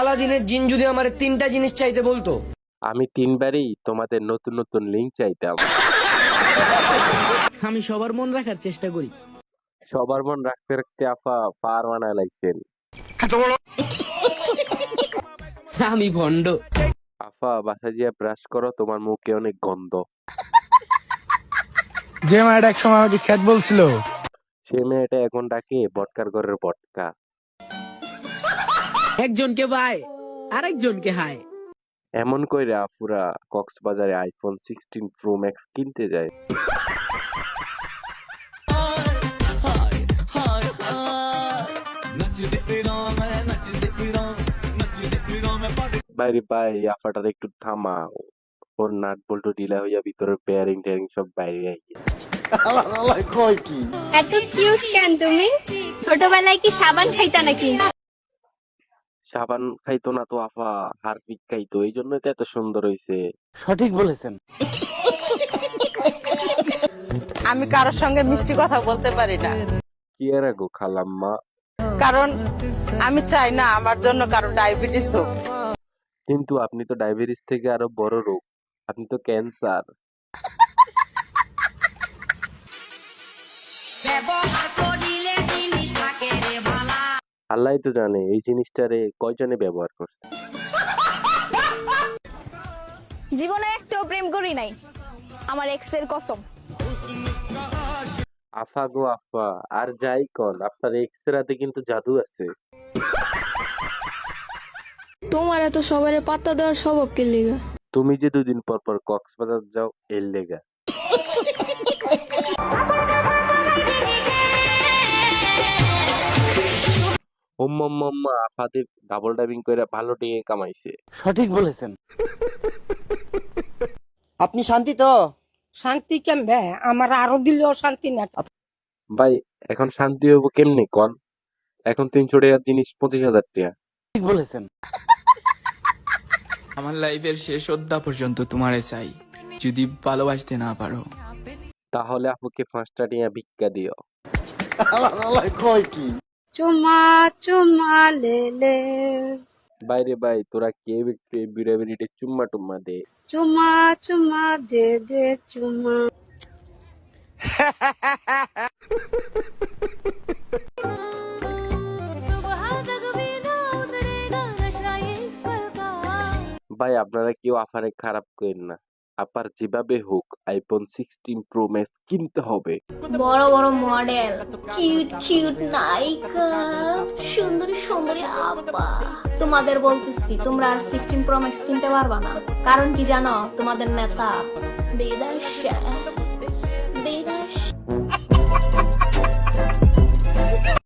আলাদিনের জিন যদি আমার 3টা জিনিস চাইতে বলতো, আমি 3বারই তোমাদের নতুন নতুন লিঙ্ক চাইতাম। আমি সবার মন রাখার চেষ্টা করি। সবার মন রাখতে রাখতে আফা পার বানায় লাগছেন। আমি ভন্ড। আফা বাসা গিয়ে ব্রাশ করো, তোমার মুখে অনেক গন্ধ। যে মায়ের এক সময় আমাকে খ্যাত বলছিল, সে মেয়েটা এখন ডাকে বটকার ঘরের বটকা। একজনকে বাই আরেকজনকে হাই। এমন কইরা আফুরা কক্সবাজারে আইফোন 16 প্রো ম্যাক্স কিনতে যায়। বাইরে পাই আফাটার একটু থামা, ওর নাট বল্টু ঢিলা হইয়া ভিতরের বেয়ারিং টেয়ারিং সব বাইরে আইয়ে। এত কিউট কেন তুমি? ছোটবেলায় কি সাবান খাইতা নাকি? সাবান খাইতো না তো আফা, হারপিক খাইতো, এই জন্যই তো এত সুন্দর হইছে। সঠিক বলেছেন। আমি কারোর সঙ্গে মিষ্টি কথা বলতে পারি না, কি আর গো খালাম্মা। কারণ আমি চাই না আমার জন্য কারো ডায়াবেটিস হোক। কিন্তু আপনি তো ডায়াবেটিস থেকে আরো বড় রোগ, আপনি তো ক্যান্সার। আল্লাহ তো জানে এই জিনিসটারে কয়জনে ব্যবহার করছে। জীবনে একটাও প্রেম করি নাই, আমার এক্সের কসম। আফা গো আফা, আর যাই কন, আপনার এক্স রাতে কিন্তু জাদু আছে। তোমার এত সবারে পাত্তা দেওয়ার স্বভাব কে লিগা? তুমি যে 2 দিন পর পর কক্সবাজার যাও এর লেগা। ওম্মা আফাতে ডাবল ডাইভিং কইরা ভালো টিকে কামাইছে। সঠিক বলেছেন। আপনি শান্তি তো? শান্তি কেমবে? আমার আরো দিলেও শান্তি না। ভাই এখন শান্তি হইব কেমনে কন? এখন 300 টাকার জিনিস 25,000 টাকা। ঠিক বলেছেন। আমার লাইফের শেষ অধ্যা পর্যন্ত তোমারে চাই, যদি ভালোবাসতে না পারো। তাহলে আপুকে 5টা টাকা ভিক্ষা দিও। চুমা চুমা লেলে, বাইরে ভাই তোরা কে বিড়াবিড়িতে চুম্মা টুম্মা দে। চুমা চুমা দে দে চুমা। ভাই আপনারা কেউ আফারে খারাপ করেন না, আপার যেভাবে হোক আইফোন 16 প্রো ম্যাক্স কিনতে হবে। বড় বড় মডেল, কিউট কিউট নায়িকা, সুন্দরী সুন্দরী আপা। তোমাদের বলতেছি তোমরা আর 16 প্রো ম্যাক্স কিনতে পারবা না। কারণ কি জানো? তোমাদের নেতা বিদেশে।